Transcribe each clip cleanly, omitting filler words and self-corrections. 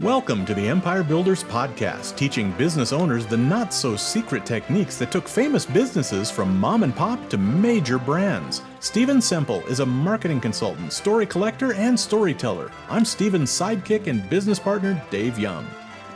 Welcome to the Empire Builders Podcast, teaching business owners the not-so-secret techniques that took famous businesses from mom and pop to major brands. Stephen Semple is a marketing consultant, story collector, and storyteller. I'm Stephen's sidekick and business partner, Dave Young.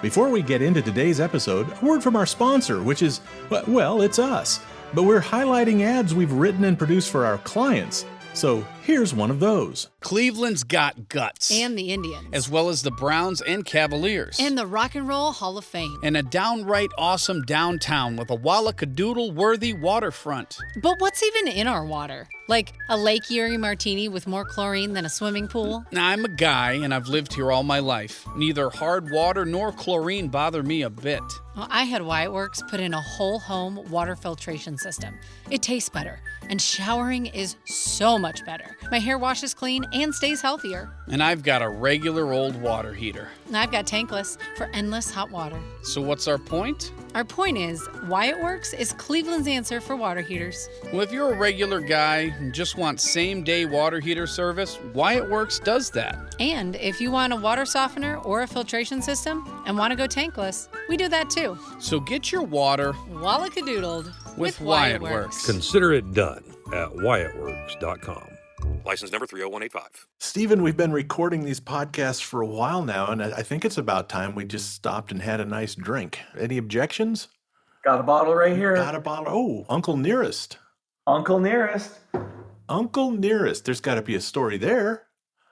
Before we get into today's episode, a word from our sponsor, which is, well, it's us. But we're highlighting ads we've written and produced for our clients. So here's one of those. Cleveland's got guts. And the Indians. As well as the Browns and Cavaliers. And the Rock and Roll Hall of Fame. And a downright awesome downtown with a wallacadoodle-worthy waterfront. But what's even in our water? Like a Lake Erie martini with more chlorine than a swimming pool? Now, I'm a guy, and I've lived here all my life. Neither hard water nor chlorine bother me a bit. Well, I had Wyatt Works put in a whole home water filtration system. It tastes better, and showering is so much better. My hair washes clean and stays healthier. And I've got a regular old water heater. And I've got tankless for endless hot water. So what's our point? Our point is, Wyatt Works is Cleveland's answer for water heaters. Well, if you're a regular guy and just want same-day water heater service, Wyatt Works does that. And if you want a water softener or a filtration system and want to go tankless, we do that too. So get your water wallacadoodled with Wyatt Works. Consider it done at WyattWorks.com. License number 30185. Stephen, we've been recording these podcasts for a while now, and I think it's about time we just stopped and had a nice drink. Any objections? Got a bottle right here. Got a bottle. Oh, Uncle Nearest. Uncle Nearest. Uncle Nearest. There's got to be a story there.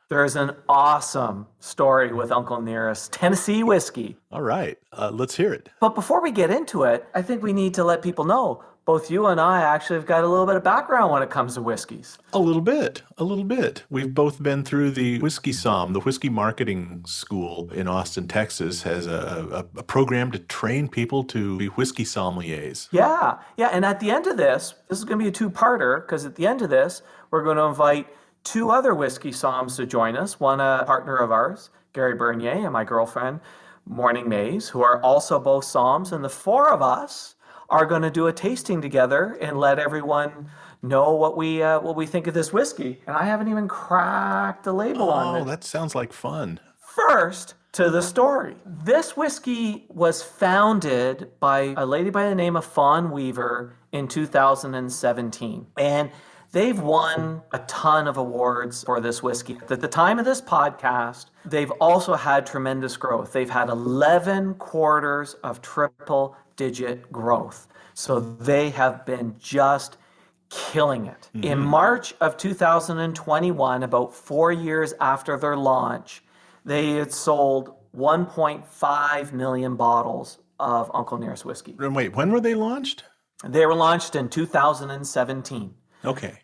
There's an awesome story with Uncle Nearest, Tennessee whiskey. All right, let's hear it. But before we get into it, I think we need to let people know both you and I actually have got a little bit of background when it comes to whiskeys. A little bit. We've both been through the Whiskey Somm, the whiskey marketing school in Austin, Texas, has a program to train people to be whiskey sommeliers. Yeah. And at the end of this is going to be a two-parter, because at the end of this, we're going to invite two other whiskey somms to join us. One, a partner of ours, Gary Bernier, and my girlfriend, Morning Mays, who are also both somms. And the four of us are going to do a tasting together and let everyone know what we think of this whiskey. And I haven't even cracked the label on it. Oh, that sounds like fun. First, to the story. This whiskey was founded by a lady by the name of Fawn Weaver in 2017. And they've won a ton of awards for this whiskey. At the time of this podcast, they've also had tremendous growth. They've had 11 quarters of triple-digit growth. So they have been just killing it. Mm-hmm. In March of 2021, about 4 years after their launch, they had sold 1.5 million bottles of Uncle Nearest whiskey. And wait, when were they launched? They were launched in 2017. Okay.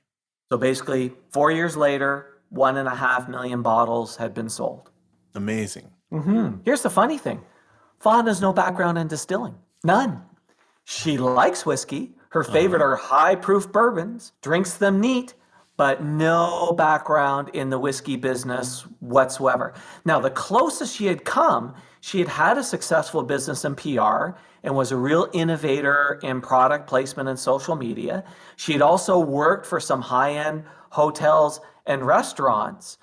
So basically, 4 years later, 1.5 million bottles had been sold. Amazing. Mm-hmm. Here's the funny thing. Fawn has no background in distilling. None. She likes whiskey. Her favorite are high-proof bourbons, drinks them neat, but no background in the whiskey business whatsoever. Now, the closest she had come, she had a successful business in PR and was a real innovator in product placement and social media. She had also worked for some high-end hotels and restaurants.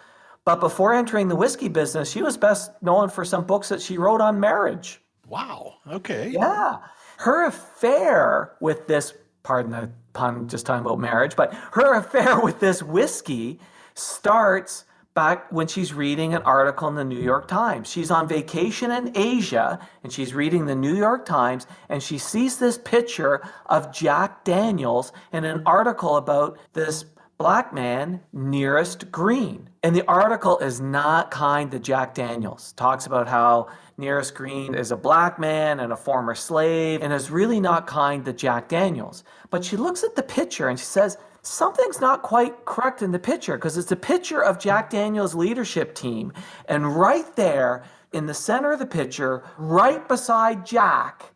But before entering the whiskey business, she was best known for some books that she wrote on marriage. Wow. Okay. Yeah. Her affair with this, pardon the pun, just talking about marriage, but her affair with this whiskey starts back when she's reading an article in the New York Times. She's on vacation in Asia, and she's reading the New York Times, and she sees this picture of Jack Daniels in an article about this black man, Nearest Green. And the article is not kind to Jack Daniels. Talks about how Nearest Green is a black man and a former slave, and is really not kind to Jack Daniels. But she looks at the picture and she says, something's not quite correct in the picture, because it's a picture of Jack Daniels' leadership team. And right there in the center of the picture, right beside Jack,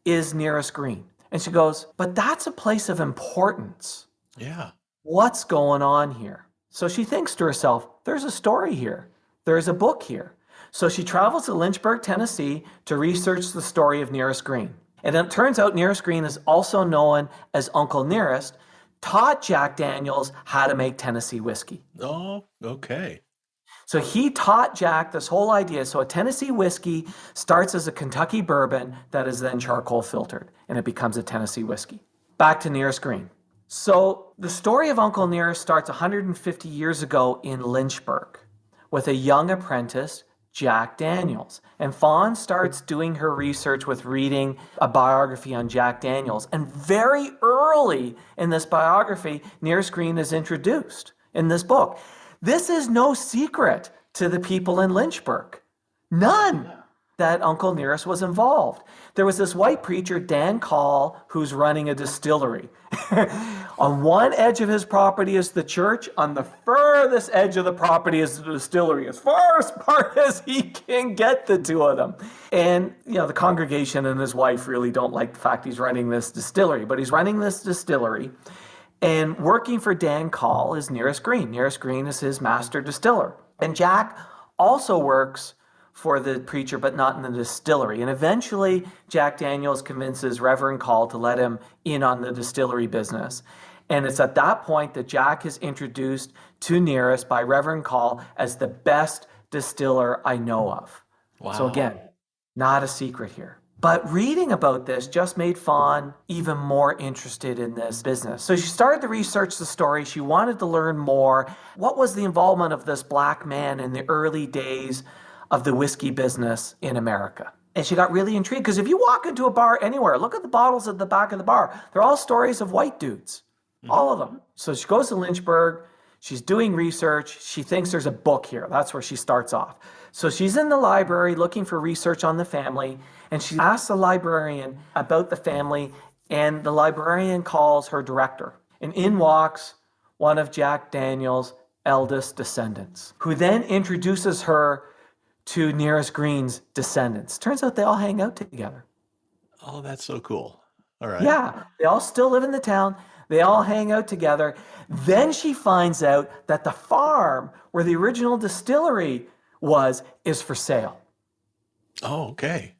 is Nearest Green. And she goes, but that's a place of importance. Yeah. What's going on here? So she thinks to herself, there's a story here. There's a book here. So she travels to Lynchburg, Tennessee to research the story of Nearest Green. And it turns out Nearest Green is also known as Uncle Nearest, taught Jack Daniels how to make Tennessee whiskey. Oh, okay. So he taught Jack this whole idea. So a Tennessee whiskey starts as a Kentucky bourbon that is then charcoal filtered, and it becomes a Tennessee whiskey. Back to Nearest Green. So the story of Uncle Nearest starts 150 years ago in Lynchburg with a young apprentice, Jack Daniels. And Fawn starts doing her research with reading a biography on Jack Daniels. And very early in this biography, Nearest Green is introduced in this book. This is no secret to the people in Lynchburg. None. That Uncle Nearest was involved. There was this white preacher, Dan Call, who's running a distillery. On one edge of his property is the church. On the furthest edge of the property is the distillery, as far apart as he can get the two of them. And, the congregation and his wife really don't like the fact he's running this distillery, but he's running this distillery. And working for Dan Call is Nearest Green. Nearest Green is his master distiller. And Jack also works for the preacher, but not in the distillery. And eventually, Jack Daniels convinces Reverend Call to let him in on the distillery business. And it's at that point that Jack is introduced to Nearest by Reverend Call as the best distiller I know of. Wow. So again, not a secret here. But reading about this just made Fawn even more interested in this business. So she started to research the story. She wanted to learn more. What was the involvement of this black man in the early days of the whiskey business in America? And she got really intrigued, because if you walk into a bar anywhere, look at the bottles at the back of the bar. They're all stories of white dudes, all of them. So she goes to Lynchburg. She's doing research. She thinks there's a book here. That's where she starts off. So she's in the library looking for research on the family, and she asks the librarian about the family, and the librarian calls her director. And in walks one of Jack Daniels' eldest descendants, who then introduces her to Nearest Green's descendants. Turns out they all hang out together. Oh, that's so cool. All right. Yeah, they all still live in the town. They all hang out together. Then she finds out that the farm where the original distillery is for sale. Oh, okay.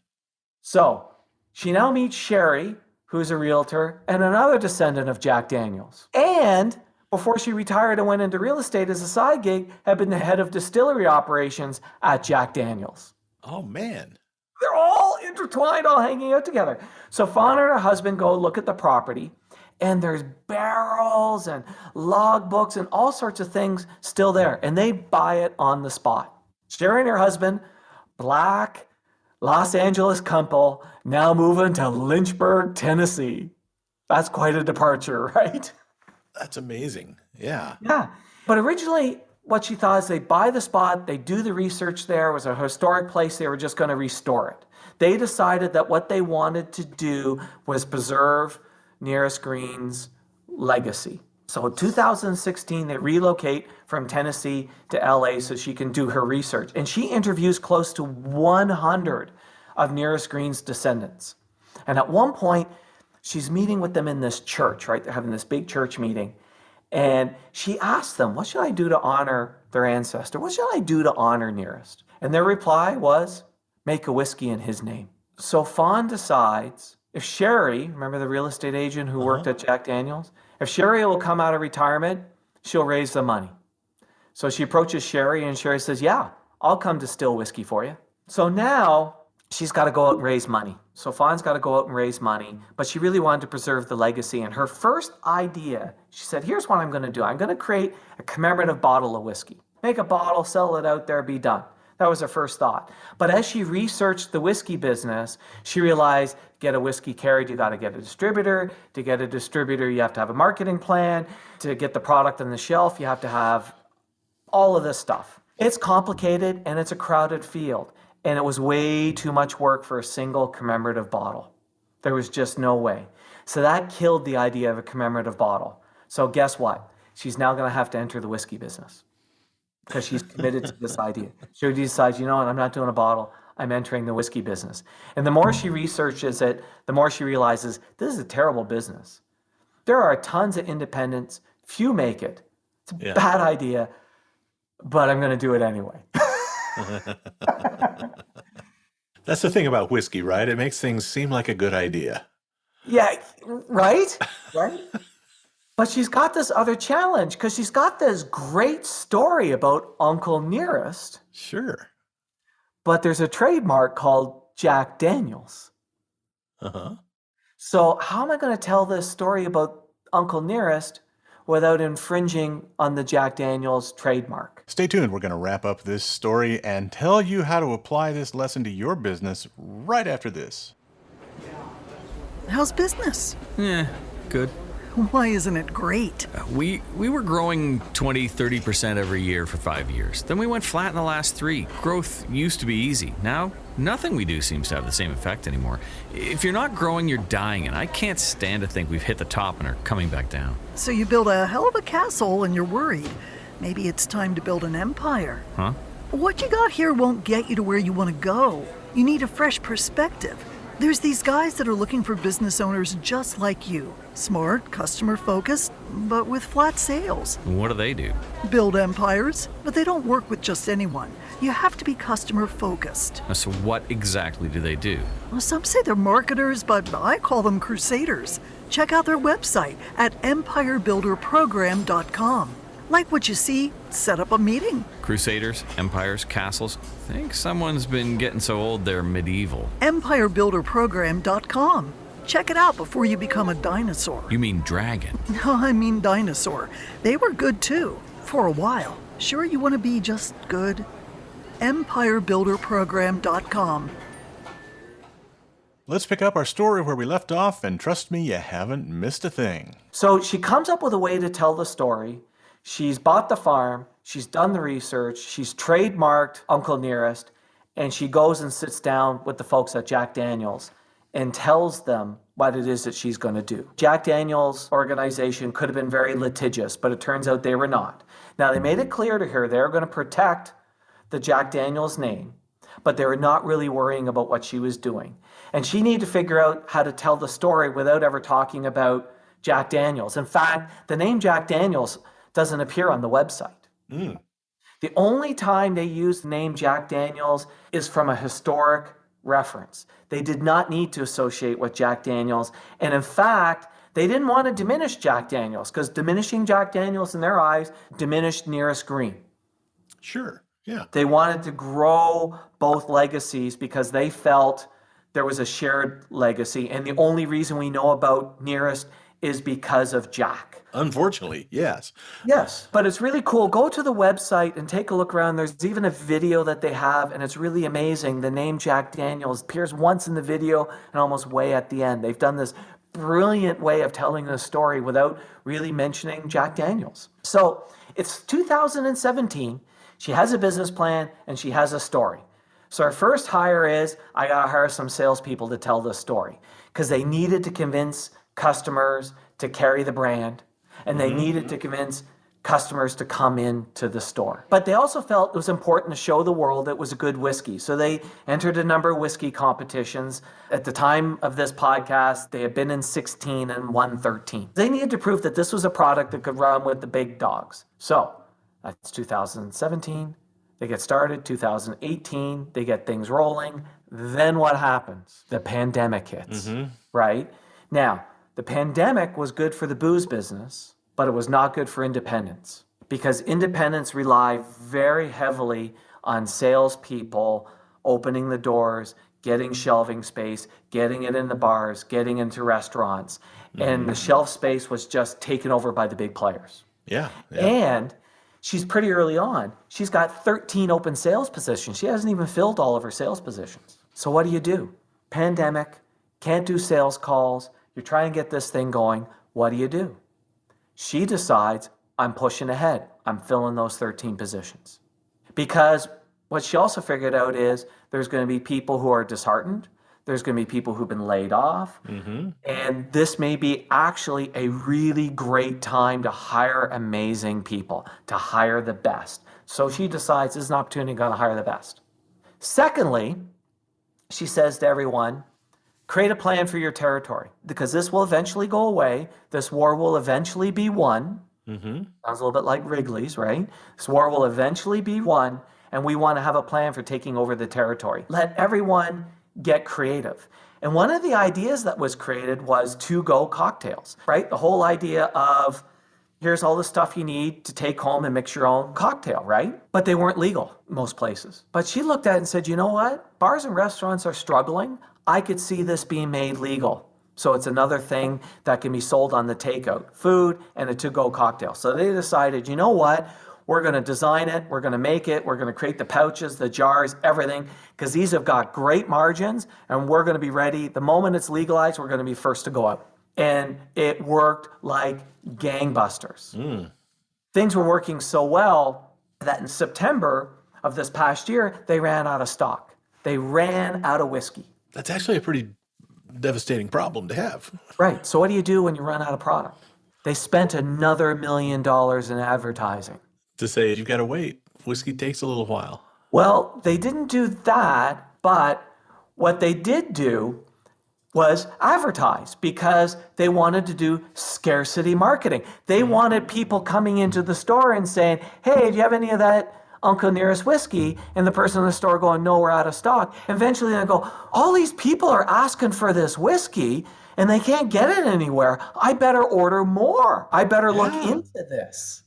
So she now meets Sherry, who's a realtor, and another descendant of Jack Daniels. And before she retired and went into real estate as a side gig, had been the head of distillery operations at Jack Daniels. Oh, man. They're all intertwined, all hanging out together. So Fawn and her husband go look at the property, and there's barrels and logbooks and all sorts of things still there. And they buy it on the spot. Sherry and her husband, black Los Angeles couple, now moving to Lynchburg, Tennessee. That's quite a departure, right? That's amazing. Yeah. Yeah. But originally, what she thought is they buy the spot, they do the research there. It was a historic place. They were just going to restore it. They decided that what they wanted to do was preserve Nearest Green's legacy. So in 2016, they relocate from Tennessee to LA so she can do her research. And she interviews close to 100 of Nearest Green's descendants. And at one point, she's meeting with them in this church, right? They're having this big church meeting. And she asks them, what should I do to honor their ancestor? What should I do to honor Nearest? And their reply was, make a whiskey in his name. So Fawn decides, if Sherry, remember the real estate agent who worked at Jack Daniels? If Sherry will come out of retirement, she'll raise the money. So she approaches Sherry, and Sherry says, yeah, I'll come distill whiskey for you. So now she's got to go out and raise money. So Fawn's got to go out and raise money, but she really wanted to preserve the legacy. And her first idea, she said, here's what I'm going to do. I'm going to create a commemorative bottle of whiskey. Make a bottle, sell it out there, be done. That was her first thought. But as she researched the whiskey business, she realized, get a whiskey carried, you got to get a distributor. To get a distributor, you have to have a marketing plan. To get the product on the shelf, you have to have all of this stuff. It's complicated, and it's a crowded field. And it was way too much work for a single commemorative bottle. There was just no way. So that killed the idea of a commemorative bottle. So guess what? She's now going to have to enter the whiskey business, because she's committed to this idea. She decides, you know what, I'm not doing a bottle. I'm entering the whiskey business. And the more she researches it, the more she realizes this is a terrible business. There are tons of independents. Few make it. It's a bad idea, but I'm going to do it anyway. That's the thing about whiskey, right? It makes things seem like a good idea. Yeah, right? Right? But she's got this other challenge because she's got this great story about Uncle Nearest, Sure. but there's a trademark called Jack Daniels. Uh-huh. So how am I going to tell this story about Uncle Nearest without infringing on the Jack Daniels trademark? Stay tuned. We're going to wrap up this story and tell you how to apply this lesson to your business right after this. How's business? Yeah, good. Why isn't it great? We were growing 20-30% every year for 5 years. Then we went flat in the last 3. Growth used to be easy. Now, nothing we do seems to have the same effect anymore. If you're not growing, you're dying, and I can't stand to think we've hit the top and are coming back down. So you build a hell of a castle and you're worried. Maybe it's time to build an empire. Huh? What you got here won't get you to where you want to go. You need a fresh perspective. There's these guys that are looking for business owners just like you. Smart, customer-focused, but with flat sales. What do they do? Build empires, but they don't work with just anyone. You have to be customer-focused. So what exactly do they do? Well, some say they're marketers, but I call them crusaders. Check out their website at empirebuilderprogram.com. Like what you see, set up a meeting. Crusaders, empires, castles. Think someone's been getting so old they're medieval. empirebuilderprogram.com. Check it out before you become a dinosaur. You mean dragon? No, I mean dinosaur. They were good too, for a while. Sure you want to be just good? empirebuilderprogram.com. Let's pick up our story where we left off, and trust me, you haven't missed a thing. So she comes up with a way to tell the story. She's bought the farm, she's done the research, she's trademarked Uncle Nearest, and she goes and sits down with the folks at Jack Daniels and tells them what it is that she's going to do. Jack Daniels' organization could have been very litigious, but it turns out they were not. Now, they made it clear to her they were going to protect the Jack Daniels name, but they were not really worrying about what she was doing. And she needed to figure out how to tell the story without ever talking about Jack Daniels. In fact, the name Jack Daniels doesn't appear on the website. The only time they use the name Jack Daniels is from a historic reference. They did not need to associate with Jack Daniels. And in fact, they didn't want to diminish Jack Daniels because diminishing Jack Daniels in their eyes diminished Nearest Green. Sure, yeah. They wanted to grow both legacies because they felt there was a shared legacy. And the only reason we know about Nearest is because of Jack. Unfortunately, yes. Yes, but it's really cool. Go to the website and take a look around. There's even a video that they have, and it's really amazing. The name Jack Daniels appears once in the video and almost way at the end. They've done this brilliant way of telling the story without really mentioning Jack Daniels. So it's 2017. She has a business plan and she has a story. So her first hire is, I got to hire some salespeople to tell this story because they needed to convince customers to carry the brand. And they needed to convince customers to come into the store. But they also felt it was important to show the world it was a good whiskey. So they entered a number of whiskey competitions. At the time of this podcast, they had been in 16 and won 13. They needed to prove that this was a product that could run with the big dogs. So that's 2017. They get started. 2018, they get things rolling. Then what happens? The pandemic hits, right? Now, the pandemic was good for the booze business, but it was not good for independents because independents rely very heavily on salespeople opening the doors, getting shelving space, getting it in the bars, getting into restaurants. And the shelf space was just taken over by the big players. Yeah. And she's pretty early on. She's got 13 open sales positions. She hasn't even filled all of her sales positions. So what do? Pandemic, can't do sales calls. You're trying to get this thing going. What do? She decides, I'm pushing ahead. I'm filling those 13 positions. Because what she also figured out is there's going to be people who are disheartened. There's going to be people who've been laid off. And this may be actually a really great time to hire amazing people, to hire the best. So she decides this is an opportunity, got to hire the best. Secondly, she says to everyone, create a plan for your territory because this will eventually go away. This war will eventually be won. Sounds a little bit like Wrigley's, right? This war will eventually be won, and we want to have a plan for taking over the territory. Let everyone get creative. And one of the ideas that was created was to-go cocktails, right? The whole idea of here's all the stuff you need to take home and mix your own cocktail, right? But they weren't legal in most places. But she looked at it and said, you know what? Bars and restaurants are struggling. I could see this being made legal. So it's another thing that can be sold on the takeout, food and a to-go cocktail. So they decided, you know what? We're going to design it. We're going to make it. We're going to create the pouches, the jars, everything, because these have got great margins and we're going to be ready. The moment it's legalized, we're going to be first to go out. And it worked like gangbusters. Things were working so well that in September of this past year, they ran out of stock. They ran out of whiskey. That's actually a pretty devastating problem to have. Right. So what do you do when you run out of product? They spent another $1 million in advertising. To say, you've got to wait. Whiskey takes a little while. Well, they didn't do that, but what they did do was advertise because they wanted to do scarcity marketing. They wanted people coming into the store and saying, hey, do you have any of that Uncle Nearest whiskey? And the person in the store going, no, we're out of stock. Eventually they go, all these people are asking for this whiskey and they can't get it anywhere. I better order more. I better look into this.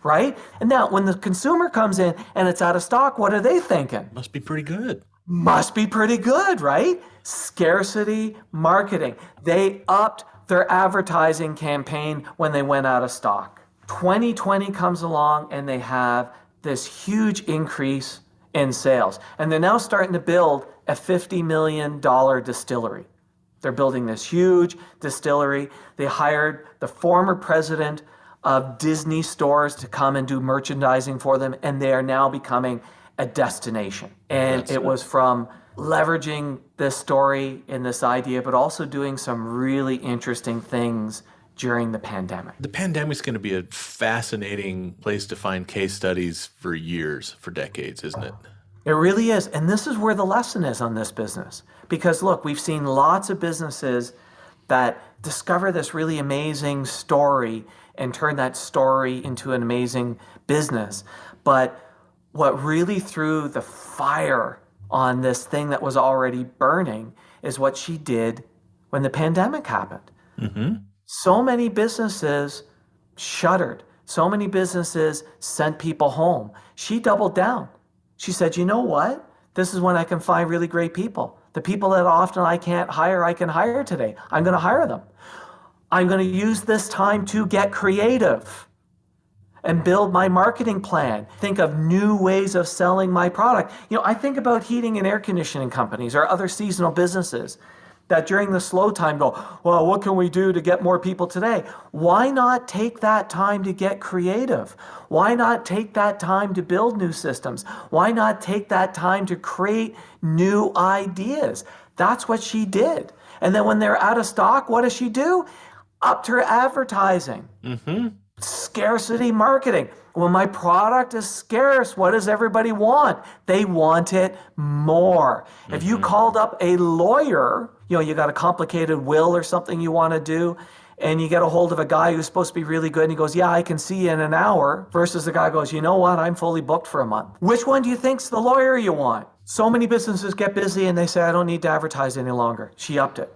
Right? And now when the consumer comes in and it's out of stock, what are they thinking? Must be pretty good. Must be pretty good, right? Scarcity marketing. They upped their advertising campaign when they went out of stock. 2020 comes along and they have this huge increase in sales. And they're now starting to build a $50 million distillery. They're building this huge distillery. They hired the former president of Disney stores to come and do merchandising for them, and they are now becoming a destination. And it was from leveraging this story and this idea, but also doing some really interesting things during the pandemic. The pandemic's going to be a fascinating place to find case studies for years, for decades, isn't it? It really is. And this is where the lesson is on this business. Because look, we've seen lots of businesses that discover this really amazing story and turn that story into an amazing business. But what really threw the fire on this thing that was already burning is what she did when the pandemic happened. Mm-hmm. So many businesses shuttered. So many businesses sent people home. She doubled down. She said, you know what? This is when I can find really great people. The people that often I can't hire, I can hire today. I'm going to hire them. I'm going to use this time to get creative and build my marketing plan. Think of new ways of selling my product. You know, I think about heating and air conditioning companies or other seasonal businesses that during the slow time go, well, what can we do to get more people today? Why not take that time to get creative? Why not take that time to build new systems? Why not take that time to create new ideas? That's what she did. And then when they're out of stock, what does she do? Upped her advertising. Mm-hmm. Scarcity marketing. When my product is scarce, what does everybody want? They want it more. Mm-hmm. If you called up a lawyer, you know, you got a complicated will or something you want to do, and you get a hold of a guy who's supposed to be really good, and he goes, yeah, I can see you in an hour, versus the guy goes, you know what, I'm fully booked for a month. Which one do you think's the lawyer you want? So many businesses get busy and they say, I don't need to advertise any longer. She upped it.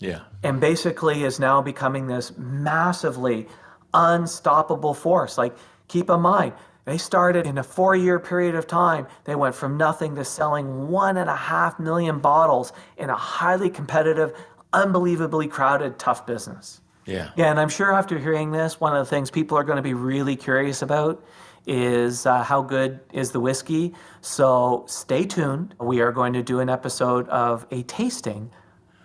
Yeah. And basically is now becoming this massively unstoppable force. Like, keep in mind, they started in a 4-year period of time. They went from nothing to selling 1.5 million bottles in a highly competitive, unbelievably crowded, tough business. Yeah. Yeah, and I'm sure after hearing this, one of the things people are going to be really curious about is how good is the whiskey. So stay tuned. We are going to do an episode of a tasting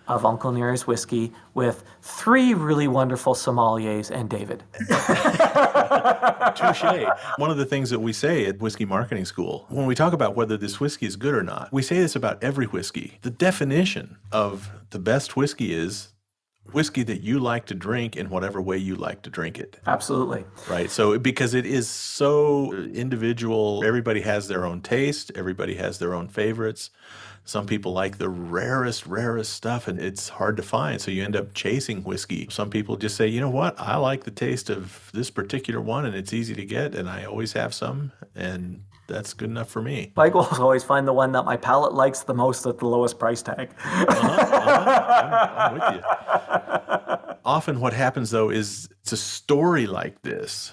of Uncle Nearest whiskey with 3 really wonderful sommeliers and David. Touche. One of the things that we say at Whiskey Marketing School, when we talk about whether this whiskey is good or not, we say this about every whiskey. The definition of the best whiskey is whiskey that you like to drink in whatever way you like to drink it. Absolutely. Right. So because it is so individual, everybody has their own taste, everybody has their own favorites. Some people like the rarest stuff, and it's hard to find. So you end up chasing whiskey. Some people just say, you know what? I like the taste of this particular one, and it's easy to get, and I always have some. And that's good enough for me. My goal is always find the one that my palate likes the most at the lowest price tag. I'm with you. Often what happens, though, is it's a story like this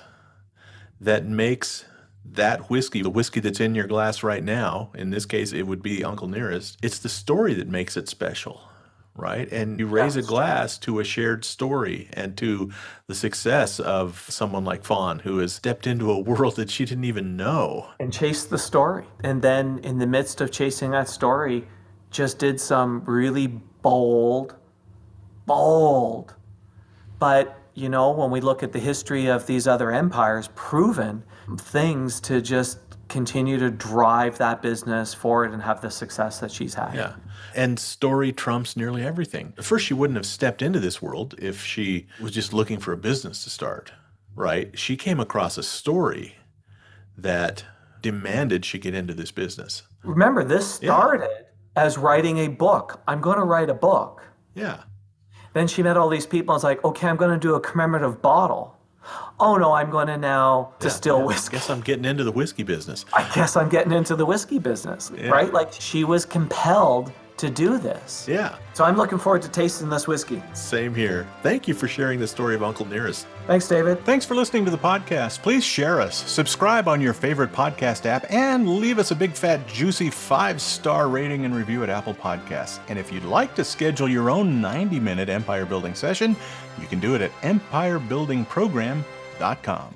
that makes that whiskey, the whiskey that's in your glass right now, in this case, it would be Uncle Nearest. It's the story that makes it special, right? And you raise a glass to a shared story and to the success of someone like Fawn, who has stepped into a world that she didn't even know. And chased the story. And then in the midst of chasing that story, just did some really bold, but, you know, when we look at the history of these other empires, proven things to just continue to drive that business forward and have the success that she's had. Yeah. And story trumps nearly everything. At first, she wouldn't have stepped into this world if she was just looking for a business to start, right? She came across a story that demanded she get into this business. Remember, this started as writing a book. I'm going to write a book. Yeah. Then she met all these people and was like, okay, I'm going to do a commemorative bottle. Oh no, I'm going to now distill whiskey. I guess I'm getting into the whiskey business. Right? Like she was compelled to do this. Yeah. So I'm looking forward to tasting this whiskey. Same here. Thank you for sharing the story of Uncle Nearest. Thanks, David. Thanks for listening to the podcast. Please share us, subscribe on your favorite podcast app, and leave us a big, fat, juicy 5-star rating and review at Apple Podcasts. And if you'd like to schedule your own 90-minute empire building session, you can do it at empirebuildingprogram.com.